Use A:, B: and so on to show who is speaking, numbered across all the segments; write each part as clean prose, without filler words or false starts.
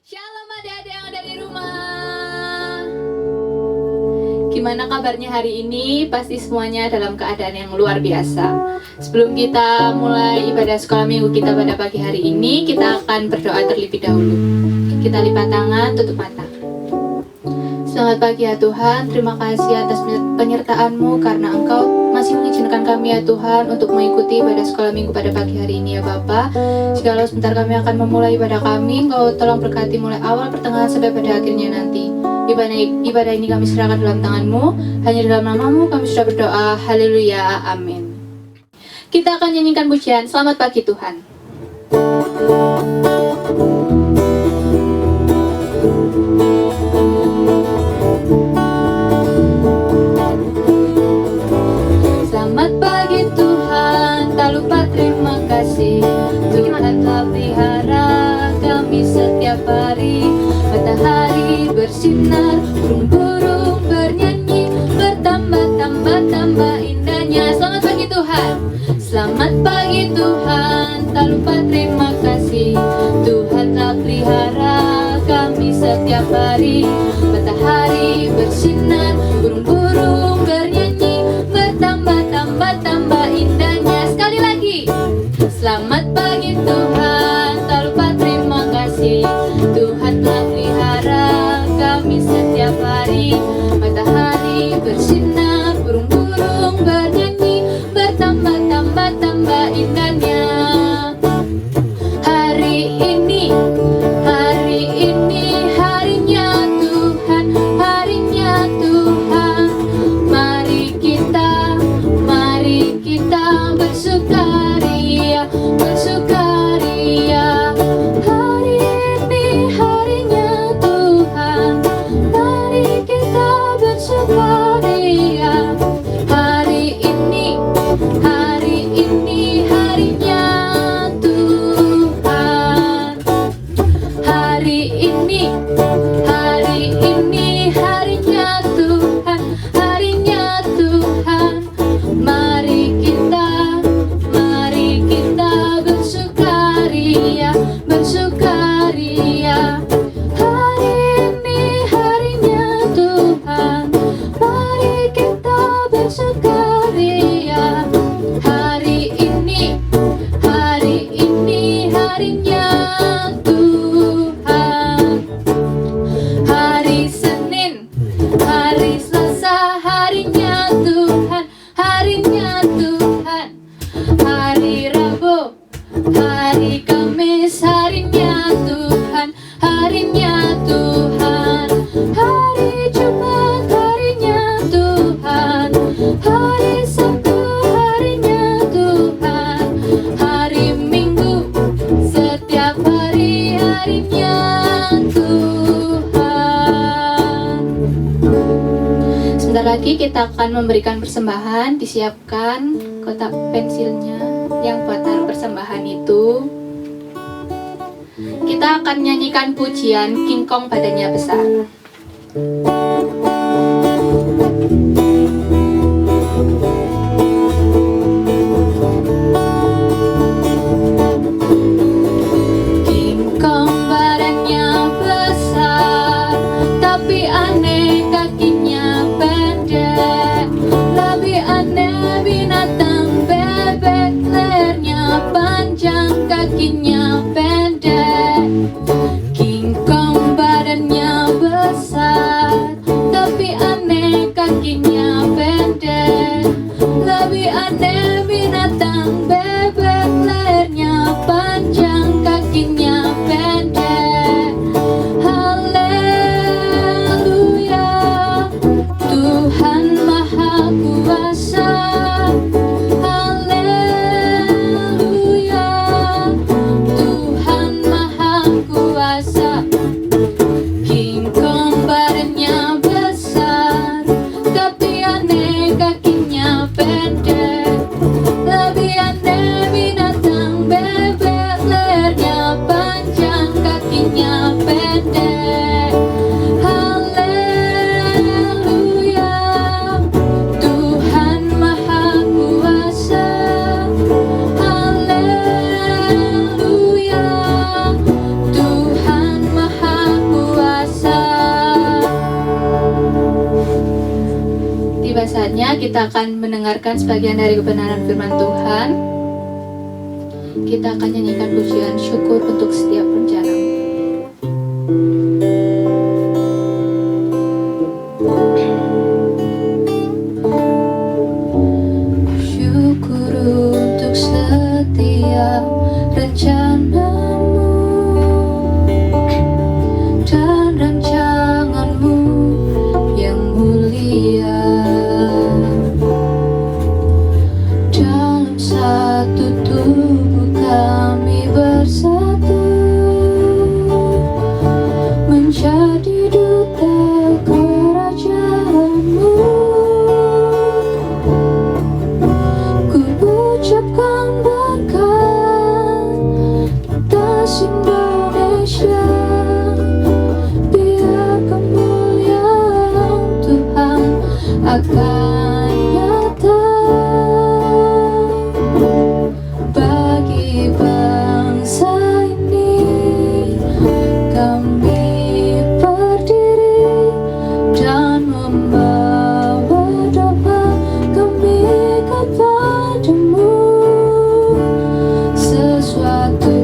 A: Shalom adik-adik yang ada di rumah. Gimana kabarnya hari ini? Pasti semuanya dalam keadaan yang luar biasa. Sebelum kita mulai ibadah sekolah minggu kita pada pagi hari ini, kita akan berdoa terlebih dahulu. Kita lipat tangan, tutup mata. Selamat pagi ya Tuhan, terima kasih atas penyertaan-Mu karena Engkau masih mengizinkan kami ya Tuhan untuk mengikuti ibadah sekolah minggu pada pagi hari ini ya Bapa. Jikalau sebentar kami akan memulai ibadah kami, Engkau tolong berkati mulai awal, pertengahan sampai pada akhirnya nanti. Ibadah ini kami serahkan dalam tangan-Mu, hanya dalam nama-Mu kami sudah berdoa, haleluya, amin. Kita akan nyanyikan pujian, selamat pagi Tuhan. Selamat pagi Tuhan, tak lupa terima kasih. Tuhan telah pelihara kami setiap hari. Matahari bersinar, burung-burung bernyanyi, bertambah-tambah indahnya. Selamat pagi Tuhan. Selamat pagi Tuhan, tak lupa terima kasih. Tuhan telah pelihara kami setiap hari. Matahari bersinar, burung-burung bernyanyi, bertambah-tambah indahnya. Sekali lagi. Selamat pagi Tuhan, tak lupa terima kasih. Tuhan telah pelihara kami setiap hari. Matahari bersinar, burung-burung bernyanyi, bertambah-tambah indahnya. Hari ini harinya Tuhan, harinya Tuhan. Mari kita bersukaria, bersukaria. Hari ini harinya Tuhan, mari kita bersukaria. Hari ini harinya Tuhan. Hari ini harinya Tuhan, harinya Tuhan. Mari kita bersukaria, bersukaria. Hari ini harinya Tuhan, mari kita bersukaria. Hari ini harinya Tuhan. Hari Senin, hari Selasa, harinya Tuhan, harinya Tuhan. Hari Rabu, hari Kamis, harinya Tuhan, harinya Tuhan. Hari Jumat, harinya Tuhan, hari Sabtu, harinya Tuhan. Hari Minggu, setiap hari harinya Tuhan. Sebentar lagi kita akan memberikan persembahan. Disiapkan kotak pensilnya yang buat taruh persembahan itu. Kita akan nyanyikan pujian King Kong badannya besar. King Kong badannya besar, tapi aneh kakinya pendek. Lebih aneh binatang bebek, lehernya panjang, kakinya pendek. King Kong badannya besar, tiba saatnya kita akan mendengarkan sebagian dari kebenaran firman Tuhan. Kita akan nyanyikan pujian syukur untuk setiap rencanamu. Syukur untuk setiap rencanamu dan rancanganmu yang mulia. Dalam satu tubuh kami bersatu menjadi duta kerajaanmu. Ku ucapkan berkat atas Indonesia, biar kemuliaan Tuhan akan nyata bagi bangsa ini. Kami berdiri dan membawa doa kami kepadamu. Sesuatu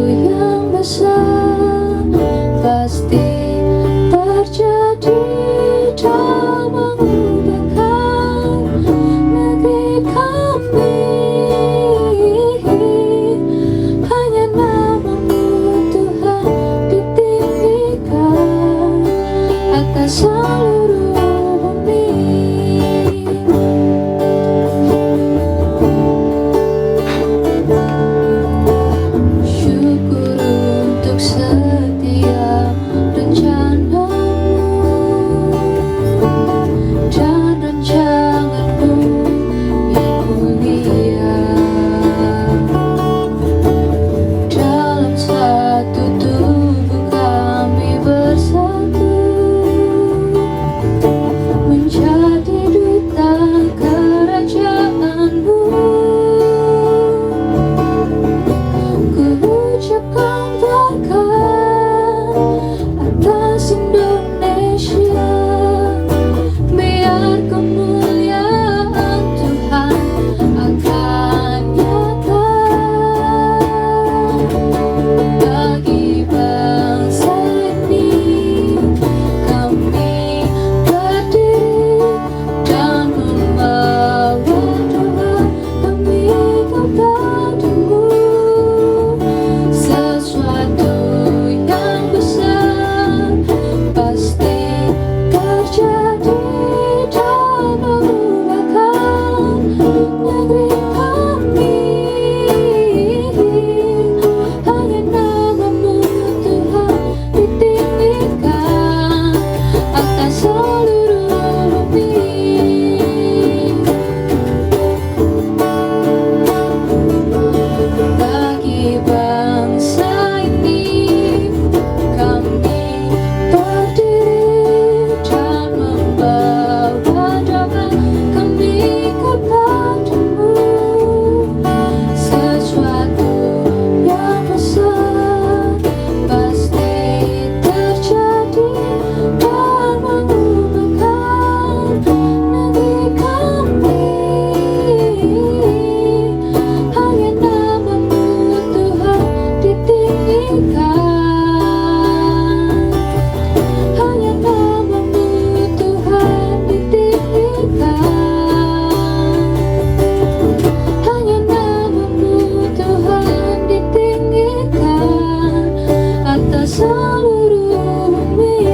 A: yang besar pasti terjadi dan mengubahkan negeri kami. Hanya namamu Tuhan ditinggikan atas seluruh bumi. Syukur untuk setiap rencanamu dan rancanganmu yang mulia. Dalam satu tubuh kami bersatu menjadi duta kerajaanmu. Ku ucapkan berkat atas Indonesia, biar kemuliaan Tuhan akan nyata bagi bangsa ini. Kami berdiri dan membawa doa kami kepadamu. Sesuatu yang besar pasti terjadi dan mengubahkan negeri kami. Hanya namamu Tuhan ditinggikan atas seluruh bumi. Bagi bangsa ini kami berdiri dan membawa doa kami kepadamu. Sesuatu yang besar pasti terjadi dan mengubahkan negeri kami. Hanya namamu Tuhan ditinggikan. Hanya namamu Tuhan ditinggikan. Hanya namamu Tuhan ditinggikan atas seluruh bumi.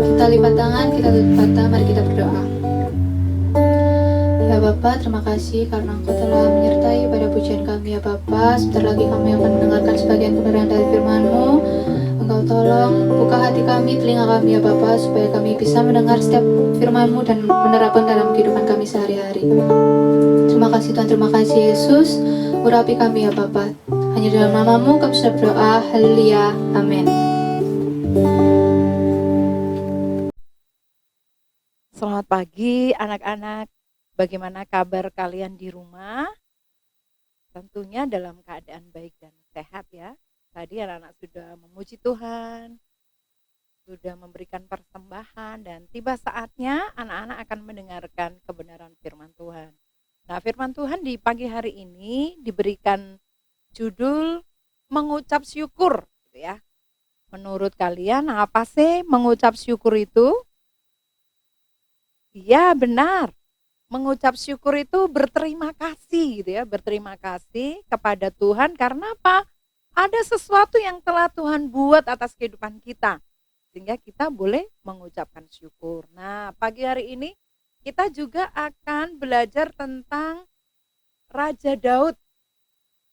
A: Kita lipat tangan, kita tutup mata, mari kita berdoa. Ya Bapa, terima kasih karena Engkau telah menyertai pada pujian kami ya Bapa. Sebentar lagi kami akan mendengarkan sebagian kebenaran dari firman-Mu. Engkau tolong buka hati kami, telinga kami ya Bapa, supaya kami bisa mendengar setiap firman-Mu dan menerapkan dalam kehidupan kami sehari-hari. Terima kasih Tuhan, terima kasih Yesus. Urapi kami ya Bapa. Hanya dalam nama-Mu kami sudah berdoa. Haleluya. Amin.
B: Selamat pagi anak-anak. Bagaimana kabar kalian di rumah? Tentunya dalam keadaan baik dan sehat ya. Tadi anak-anak sudah memuji Tuhan, sudah memberikan persembahan, dan tiba saatnya anak-anak akan mendengarkan kebenaran firman Tuhan. Nah, firman Tuhan di pagi hari ini diberikan judul mengucap syukur, gitu ya. Menurut kalian apa sih mengucap syukur itu? Iya, benar. Mengucap syukur itu berterima kasih, gitu ya. Berterima kasih kepada Tuhan karena apa? Ada sesuatu yang telah Tuhan buat atas kehidupan kita, sehingga kita boleh mengucapkan syukur. Nah, pagi hari ini kita juga akan belajar tentang Raja Daud.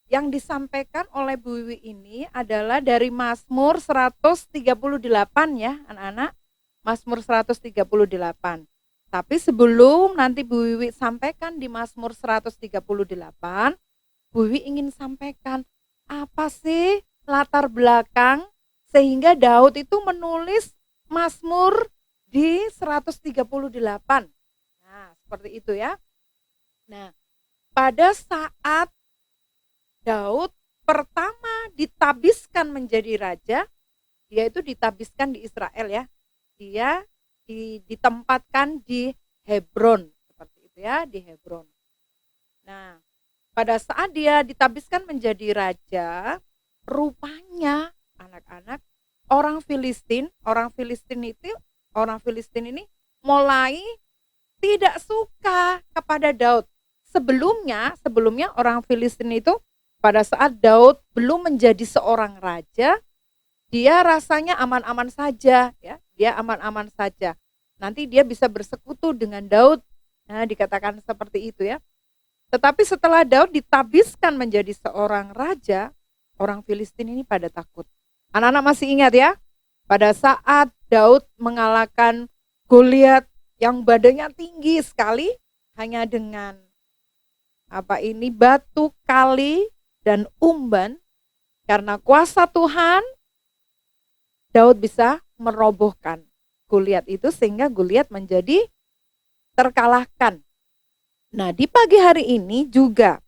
B: Yang disampaikan oleh Bu Wiwi ini adalah dari Mazmur 138 ya anak-anak. Mazmur 138. Tapi sebelum nanti Bu Wiwi sampaikan di Mazmur 138, Bu Wiwi ingin sampaikan apa sih latar belakang sehingga Daud itu menulis Mazmur di 138. Nah, seperti itu ya. Nah, pada saat Daud pertama ditabiskan menjadi raja, dia itu ditabiskan di Israel ya. Dia ditempatkan di Hebron, seperti itu ya, di Hebron. Nah, pada saat dia ditabiskan menjadi raja, rupanya anak-anak orang Filistin ini mulai tidak suka kepada Daud. Sebelumnya orang Filistin itu pada saat Daud belum menjadi seorang raja, dia rasanya aman-aman saja ya, dia aman-aman saja. Nanti dia bisa bersekutu dengan Daud. Nah, dikatakan seperti itu ya. Tetapi setelah Daud ditabiskan menjadi seorang raja, orang Filistin ini pada takut. Anak-anak masih ingat ya? Pada saat Daud mengalahkan Goliat yang badannya tinggi sekali hanya dengan batu kali dan umban, karena kuasa Tuhan Daud bisa merobohkan Goliat itu sehingga Goliat menjadi terkalahkan. Nah, di pagi hari ini juga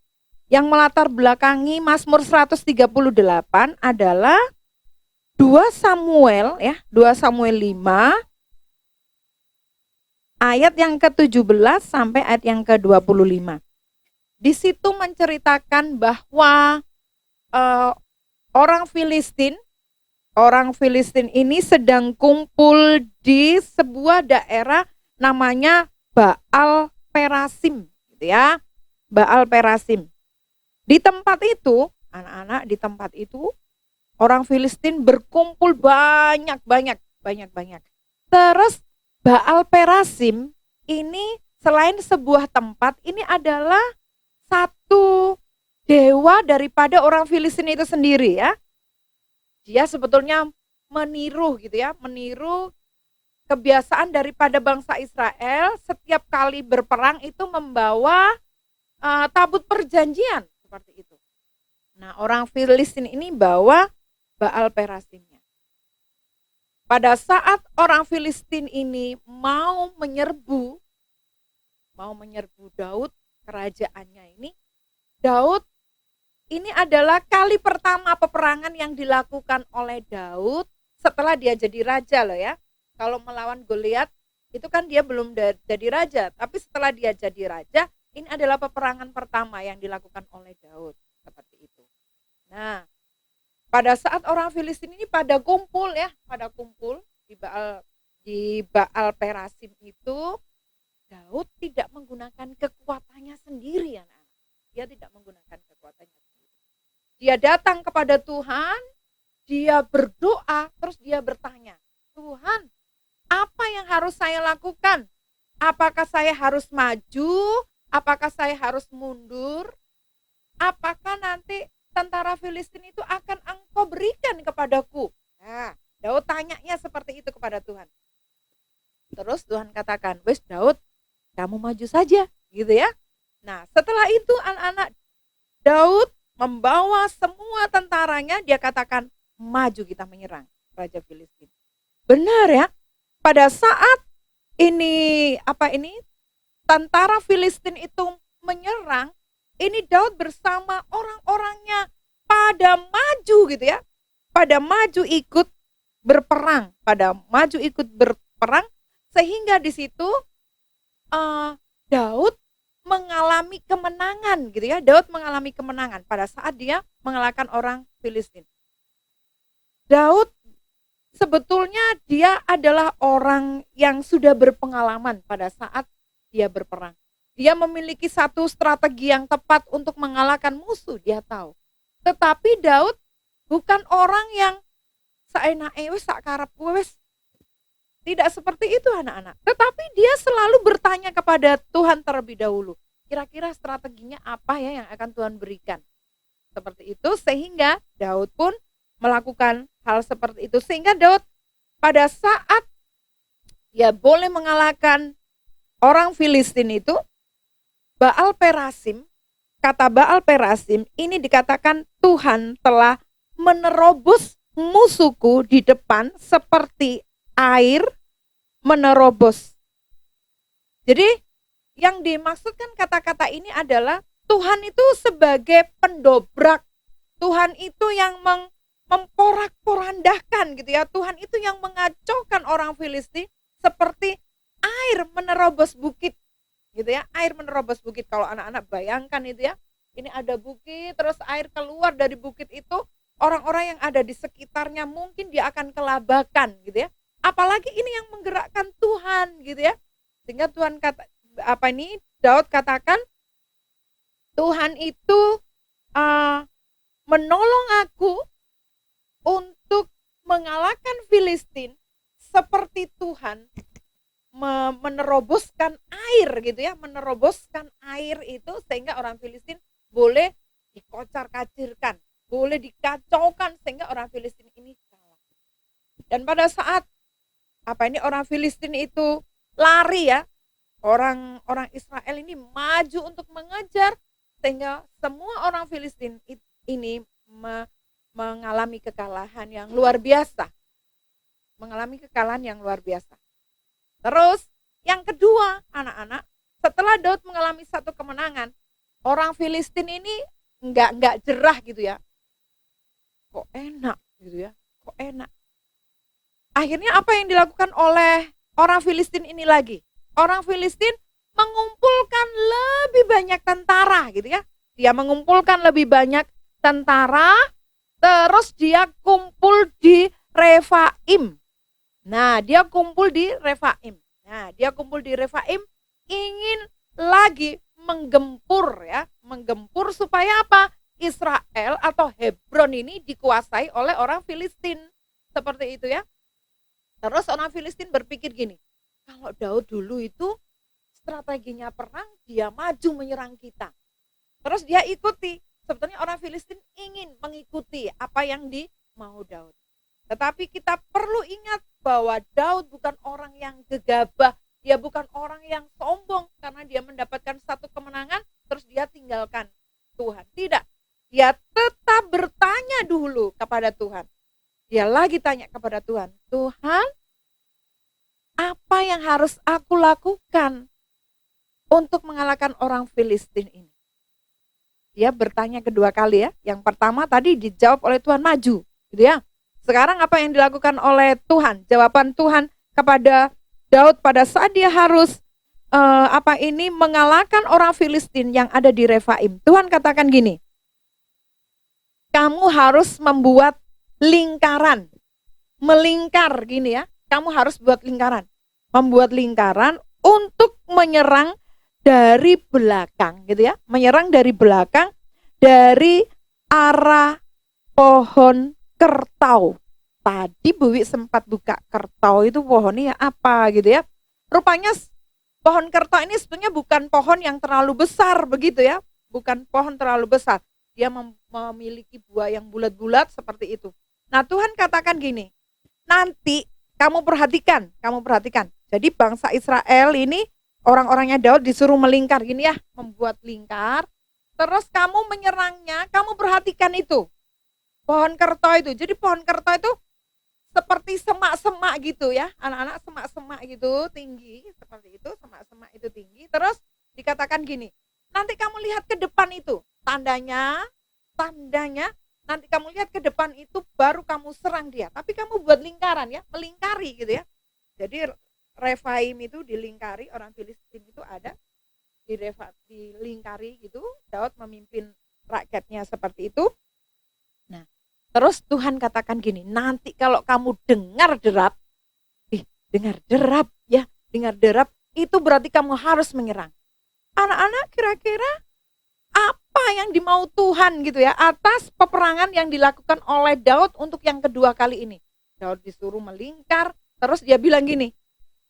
B: yang melatar belakangi Mazmur 138 adalah 2 Samuel 5 ayat yang ke-17 sampai ayat yang ke-25. Di situ menceritakan bahwa orang Filistin ini sedang kumpul di sebuah daerah namanya Baal Perasim, gitu ya. Baal Perasim. Di tempat itu, anak-anak, di tempat itu orang Filistin berkumpul banyak. Terus Baal Perasim ini selain sebuah tempat, ini adalah satu dewa daripada orang Filistin itu sendiri ya. Dia sebetulnya meniru gitu ya, meniru kebiasaan daripada bangsa Israel setiap kali berperang itu membawa tabut perjanjian seperti itu. Nah, orang Filistin ini bawa Baal Perasimnya. Pada saat orang Filistin ini mau menyerbu Daud, kerajaannya ini, Daud ini adalah kali pertama peperangan yang dilakukan oleh Daud setelah dia jadi raja loh ya. Kalau melawan Goliat itu kan dia belum jadi raja, tapi setelah dia jadi raja, ini adalah peperangan pertama yang dilakukan oleh Daud, seperti itu. Nah, pada saat orang Filistin ini pada kumpul di Baal Perasim itu, Daud tidak menggunakan kekuatannya sendiri ya. Dia tidak menggunakan kekuatannya sendiri. Dia datang kepada Tuhan, dia berdoa, terus dia bertanya, Tuhan, apa yang harus saya lakukan? Apakah saya harus maju? Apakah saya harus mundur? Apakah nanti tentara Filistin itu akan engkau berikan kepadaku? Nah, Daud tanyanya seperti itu kepada Tuhan. Terus Tuhan katakan, wes Daud, kamu maju saja, gitu ya. Nah, setelah itu anak-anak Daud membawa semua tentaranya, dia katakan, maju kita menyerang Raja Filistin. Benar ya, pada saat tentara Filistin itu menyerang, ini Daud bersama orang-orangnya pada maju gitu ya. Pada maju ikut berperang, pada maju ikut berperang, sehingga di situ Daud mengalami kemenangan gitu ya. Daud mengalami kemenangan pada saat dia mengalahkan orang Filistin. Daud sebetulnya dia adalah orang yang sudah berpengalaman pada saat dia berperang. Dia memiliki satu strategi yang tepat untuk mengalahkan musuh, dia tahu. Tetapi Daud bukan orang yang saenake wis sak karepku wis. Tidak seperti itu anak-anak. Tetapi dia selalu bertanya kepada Tuhan terlebih dahulu. Kira-kira strateginya apa ya yang akan Tuhan berikan. Seperti itu sehingga Daud pun melakukan hal seperti itu. Sehingga Daud pada saat dia boleh mengalahkan orang Filistin itu, Baal Perasim, kata Baal Perasim ini dikatakan Tuhan telah menerobos musuhku di depan seperti air menerobos. Jadi yang dimaksudkan kata-kata ini adalah Tuhan itu sebagai pendobrak. Tuhan itu yang memporak-porandakan gitu ya. Tuhan itu yang mengacaukan orang Filistin seperti air menerobos bukit gitu ya. Air menerobos bukit, kalau anak-anak bayangkan itu ya. Ini ada bukit, terus air keluar dari bukit itu, orang-orang yang ada di sekitarnya mungkin dia akan kelabakan gitu ya. Apalagi ini yang menggerakkan Tuhan gitu ya. Sehingga Tuhan Daud katakan Tuhan itu menolong aku untuk mengalahkan Filistin seperti Tuhan meneroboskan air gitu ya, meneroboskan air itu sehingga orang Filistin boleh dikocar-kacirkan, boleh dikacaukan sehingga orang Filistin ini kalah. Dan pada saat orang Filistin itu lari ya, orang Israel ini maju untuk mengejar sehingga semua orang Filistin ini mengalami kekalahan yang luar biasa. Mengalami kekalahan yang luar biasa. Terus yang kedua anak-anak, setelah Daud mengalami satu kemenangan, orang Filistin ini enggak jerah gitu ya. Kok enak gitu ya, kok enak. Akhirnya apa yang dilakukan oleh orang Filistin ini lagi? Orang Filistin mengumpulkan lebih banyak tentara gitu ya. Dia mengumpulkan lebih banyak tentara, terus dia kumpul di Refaim. Nah, dia kumpul di Refaim. Ingin lagi menggempur ya, menggempur supaya apa? Israel atau Hebron ini dikuasai oleh orang Filistin. Seperti itu ya. Terus orang Filistin berpikir gini, kalau Daud dulu itu strateginya perang, dia maju menyerang kita. Terus dia ikuti. Sebetulnya orang Filistin ingin mengikuti apa yang dimau Daud. Tetapi kita perlu ingat bahwa Daud bukan orang yang gegabah. Dia bukan orang yang sombong karena dia mendapatkan satu kemenangan, terus dia tinggalkan Tuhan. Tidak. Dia tetap bertanya dulu kepada Tuhan. Dia lagi tanya kepada Tuhan, Tuhan, apa yang harus aku lakukan untuk mengalahkan orang Filistin ini? Dia bertanya kedua kali ya. Yang pertama tadi dijawab oleh Tuhan, maju, gitu ya. Sekarang apa yang dilakukan oleh Tuhan? Jawaban Tuhan kepada Daud pada saat dia harus mengalahkan orang Filistin yang ada di Refaim. Tuhan katakan gini, kamu harus membuat lingkaran, melingkar gini ya. Kamu harus buat lingkaran, membuat lingkaran untuk menyerang dari belakang gitu ya, menyerang dari belakang dari arah pohon kertau. Tadi Bu Wi sempat buka kertau itu pohonnya apa gitu ya. Rupanya pohon kertau ini sebetulnya bukan pohon yang terlalu besar begitu ya, bukan pohon terlalu besar. Dia memiliki buah yang bulat-bulat seperti itu. Nah, Tuhan katakan gini, nanti kamu perhatikan. Jadi bangsa Israel ini, orang-orangnya Daud disuruh melingkar gini ya, membuat lingkar. Terus kamu menyerangnya, kamu perhatikan itu. Pohon kertau itu. Jadi pohon kertau itu seperti semak-semak gitu ya. Anak-anak semak-semak gitu, tinggi. Seperti itu, semak-semak itu tinggi. Terus dikatakan gini, nanti kamu lihat ke depan itu. Tandanya, nanti kamu lihat ke depan itu baru kamu serang dia. Tapi kamu buat lingkaran ya, melingkari gitu ya. Jadi Refaim itu dilingkari, orang Filistin itu ada dilingkari gitu. Daud memimpin rakyatnya seperti itu. Nah, terus Tuhan katakan gini, nanti kalau kamu dengar derap, dengar derap ya, dengar derap, itu berarti kamu harus menyerang. Anak-anak, kira-kira apa yang dimau Tuhan gitu ya atas peperangan yang dilakukan oleh Daud untuk yang kedua kali ini? Daud disuruh melingkar, terus dia bilang gini,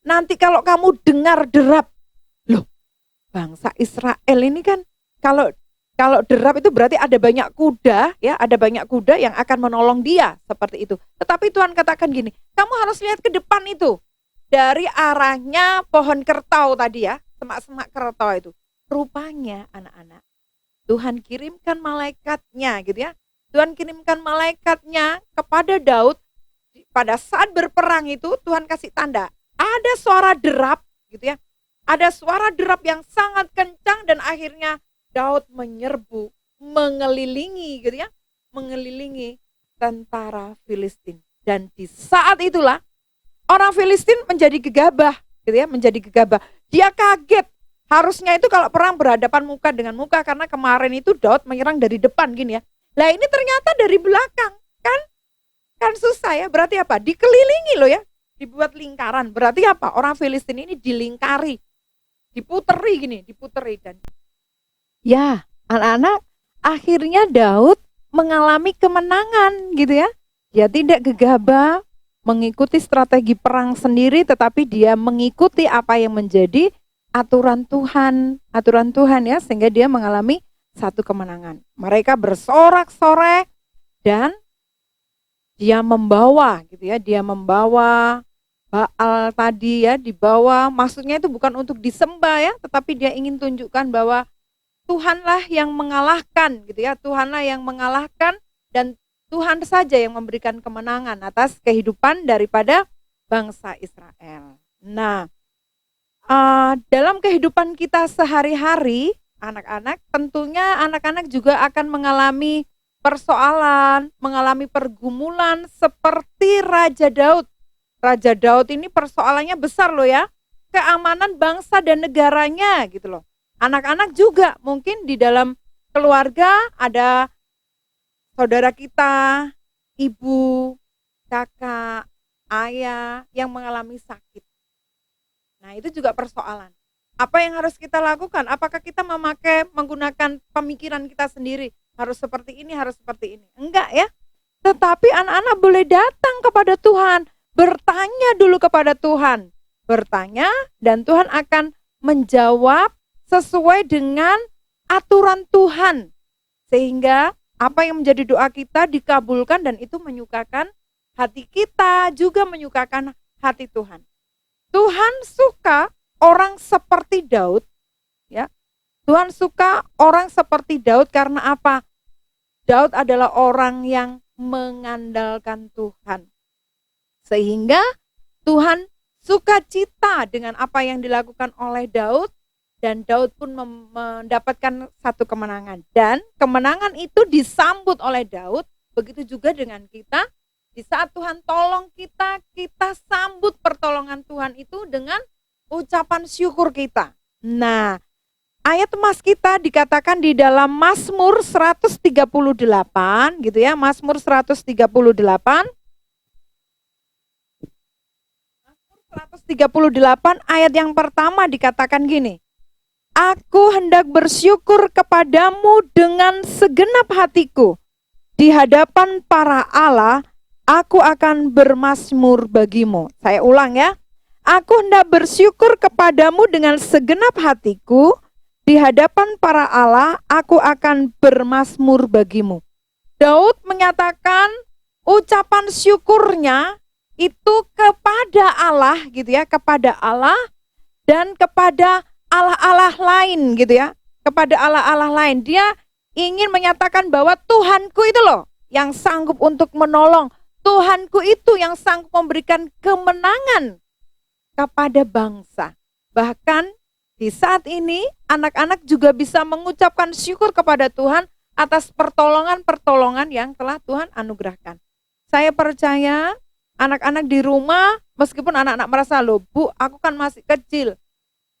B: nanti kalau kamu dengar derap, loh, bangsa Israel ini kan kalau derap itu berarti ada banyak kuda ya, ada banyak kuda yang akan menolong dia seperti itu. Tetapi Tuhan katakan gini, kamu harus lihat ke depan itu. Dari arahnya pohon kertau tadi ya, semak-semak kertau itu. Rupanya anak-anak, Tuhan kirimkan malaikatnya gitu ya. Tuhan kirimkan malaikatnya kepada Daud. Pada saat berperang itu Tuhan kasih tanda. Ada suara derap gitu ya. Ada suara derap yang sangat kencang dan akhirnya Daud menyerbu, mengelilingi gitu ya. Mengelilingi tentara Filistin. Dan di saat itulah orang Filistin menjadi gegabah gitu ya, menjadi gegabah. Dia kaget. Harusnya itu kalau perang berhadapan muka dengan muka, karena kemarin itu Daud menyerang dari depan gini ya. Lah ini ternyata dari belakang, kan susah ya. Berarti apa? Dikelilingi loh ya, dibuat lingkaran. Berarti apa? Orang Filistin ini dilingkari, diputeri dan ya, anak-anak, akhirnya Daud mengalami kemenangan gitu ya. Dia tidak gegabah mengikuti strategi perang sendiri, tetapi dia mengikuti apa yang menjadi aturan Tuhan ya, sehingga dia mengalami satu kemenangan. Mereka bersorak-sorai dan dia membawa gitu ya, dia membawa Baal tadi ya, dibawa, maksudnya itu bukan untuk disembah ya, tetapi dia ingin tunjukkan bahwa Tuhanlah yang mengalahkan gitu ya, Tuhanlah yang mengalahkan dan Tuhan saja yang memberikan kemenangan atas kehidupan daripada bangsa Israel. Nah, dalam kehidupan kita sehari-hari, anak-anak, tentunya anak-anak juga akan mengalami persoalan, mengalami pergumulan seperti Raja Daud. Raja Daud ini persoalannya besar loh ya, keamanan bangsa dan negaranya gitu loh. Anak-anak juga mungkin di dalam keluarga ada saudara kita, ibu, kakak, ayah yang mengalami sakit. Nah, itu juga persoalan. Apa yang harus kita lakukan? Apakah kita menggunakan pemikiran kita sendiri? Harus seperti ini, harus seperti ini. Enggak ya. Tetapi anak-anak boleh datang kepada Tuhan. Bertanya dulu kepada Tuhan. Bertanya dan Tuhan akan menjawab sesuai dengan aturan Tuhan. Sehingga apa yang menjadi doa kita dikabulkan dan itu menyukakan hati kita, juga menyukakan hati Tuhan. Tuhan suka orang seperti Daud, ya. Tuhan suka orang seperti Daud karena apa? Daud adalah orang yang mengandalkan Tuhan. Sehingga Tuhan suka cita dengan apa yang dilakukan oleh Daud dan Daud pun mendapatkan satu kemenangan. Dan kemenangan itu disambut oleh Daud, begitu juga dengan kita. Di saat Tuhan tolong kita, kita sambut pertolongan Tuhan itu dengan ucapan syukur kita. Nah, ayat emas kita dikatakan di dalam Mazmur 138 gitu ya, Mazmur 138. Mazmur 138 ayat yang pertama dikatakan gini. Aku hendak bersyukur kepadamu dengan segenap hatiku. Di hadapan para Allah, aku akan bermazmur bagimu. Saya ulang ya. Aku hendak bersyukur kepadamu dengan segenap hatiku. Di hadapan para Allah, aku akan bermazmur bagimu. Daud menyatakan ucapan syukurnya itu kepada Allah gitu ya, kepada Allah dan kepada Allah-Allah lain gitu ya. Kepada Allah-Allah lain. Dia ingin menyatakan bahwa Tuhanku itu loh yang sanggup untuk menolong. Tuhanku itu yang sanggup memberikan kemenangan kepada bangsa. Bahkan di saat ini anak-anak juga bisa mengucapkan syukur kepada Tuhan atas pertolongan-pertolongan yang telah Tuhan anugerahkan. Saya percaya anak-anak di rumah, meskipun anak-anak merasa, loh Bu, aku kan masih kecil.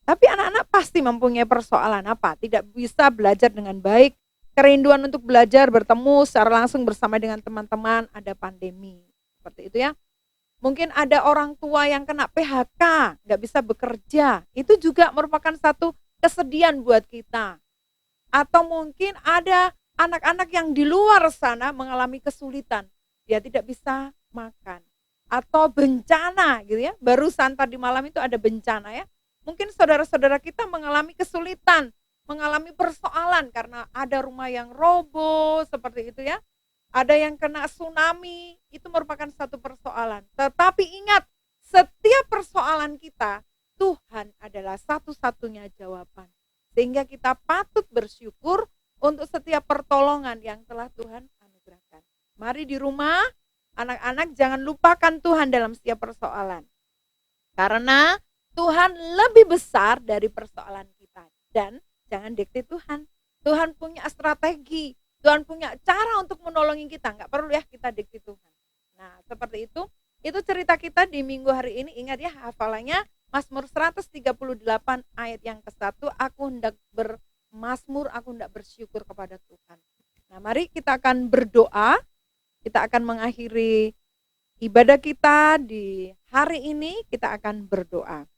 B: Tapi anak-anak pasti mempunyai persoalan apa? Tidak bisa belajar dengan baik, kerinduan untuk belajar, bertemu secara langsung bersama dengan teman-teman, ada pandemi. Seperti itu ya. Mungkin ada orang tua yang kena PHK, nggak bisa bekerja. Itu juga merupakan satu kesedihan buat kita. Atau mungkin ada anak-anak yang di luar sana mengalami kesulitan. Dia tidak bisa makan. Atau bencana gitu ya. Barusan tadi malam itu ada bencana ya. Mungkin saudara-saudara kita mengalami kesulitan, mengalami persoalan karena ada rumah yang roboh seperti itu ya. Ada yang kena tsunami, itu merupakan satu persoalan. Tetapi ingat, setiap persoalan kita, Tuhan adalah satu-satunya jawaban. Sehingga kita patut bersyukur untuk setiap pertolongan yang telah Tuhan anugerahkan. Mari di rumah, anak-anak jangan lupakan Tuhan dalam setiap persoalan. Karena Tuhan lebih besar dari persoalan kita. Dan jangan dikte Tuhan. Tuhan punya strategi. Tuhan punya cara untuk menolongin kita. Nggak perlu ya kita dikte Tuhan. Nah seperti itu. Itu cerita kita di minggu hari ini. Ingat ya hafalannya. Mazmur 138 ayat yang ke-1. Aku hendak bermazmur, aku hendak bersyukur kepada Tuhan. Nah mari kita akan berdoa. Kita akan mengakhiri ibadah kita di hari ini. Kita akan berdoa.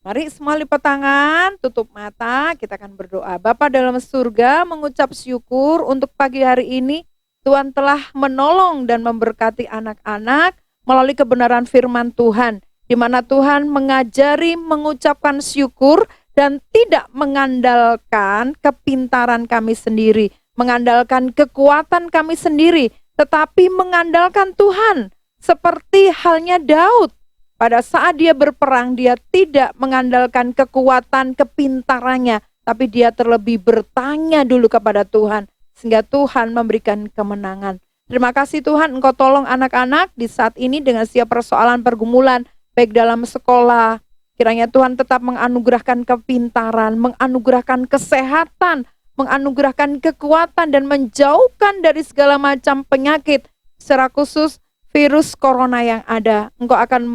B: Mari semua lipat tangan, tutup mata, kita akan berdoa. Bapa dalam surga, mengucap syukur untuk pagi hari ini. Tuhan telah menolong dan memberkati anak-anak melalui kebenaran firman Tuhan. Di mana Tuhan mengajari mengucapkan syukur dan tidak mengandalkan kepintaran kami sendiri. Mengandalkan kekuatan kami sendiri, tetapi mengandalkan Tuhan. Seperti halnya Daud. Pada saat dia berperang, dia tidak mengandalkan kekuatan kepintarannya, tapi dia terlebih bertanya dulu kepada Tuhan, sehingga Tuhan memberikan kemenangan. Terima kasih Tuhan, Engkau tolong anak-anak di saat ini dengan setiap persoalan pergumulan, baik dalam sekolah. Kiranya Tuhan tetap menganugerahkan kepintaran, menganugerahkan kesehatan, menganugerahkan kekuatan, dan menjauhkan dari segala macam penyakit, secara khusus virus corona yang ada. Engkau akan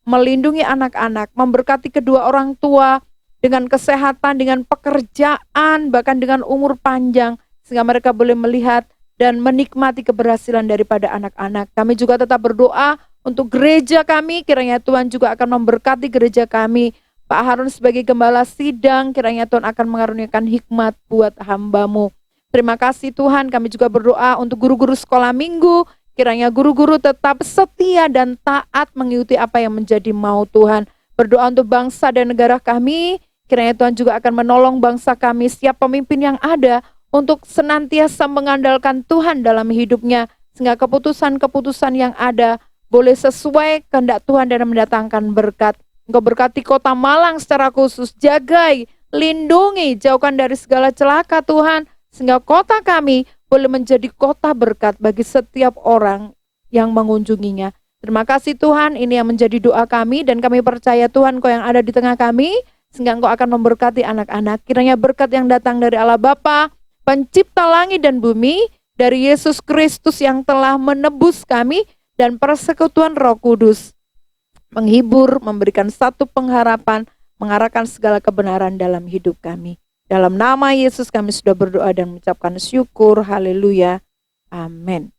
B: melindungi anak-anak, memberkati kedua orang tua dengan kesehatan, dengan pekerjaan, bahkan dengan umur panjang, sehingga mereka boleh melihat dan menikmati keberhasilan daripada anak-anak. Kami juga tetap berdoa untuk gereja kami, kiranya Tuhan juga akan memberkati gereja kami. Pak Harun sebagai gembala sidang, kiranya Tuhan akan mengaruniakan hikmat buat hamba-Mu. Terima kasih Tuhan, kami juga berdoa untuk guru-guru sekolah minggu. Kiranya guru-guru tetap setia dan taat mengikuti apa yang menjadi mau Tuhan. Berdoa untuk bangsa dan negara kami. Kiranya Tuhan juga akan menolong bangsa kami, setiap pemimpin yang ada, untuk senantiasa mengandalkan Tuhan dalam hidupnya. Sehingga keputusan-keputusan yang ada boleh sesuai kehendak Tuhan dan mendatangkan berkat. Engkau berkati kota Malang secara khusus. Jagai, lindungi, jauhkan dari segala celaka Tuhan. Sehingga kota kami boleh menjadi kota berkat bagi setiap orang yang mengunjunginya. Terima kasih Tuhan, ini yang menjadi doa kami, dan kami percaya Tuhan Kau yang ada di tengah kami, sehingga Engkau akan memberkati anak-anak. Kiranya berkat yang datang dari Allah Bapa, pencipta langit dan bumi, dari Yesus Kristus yang telah menebus kami, dan persekutuan Roh Kudus menghibur, memberikan satu pengharapan, mengarahkan segala kebenaran dalam hidup kami. Dalam nama Yesus kami sudah berdoa dan mengucapkan syukur. Haleluya. Amin.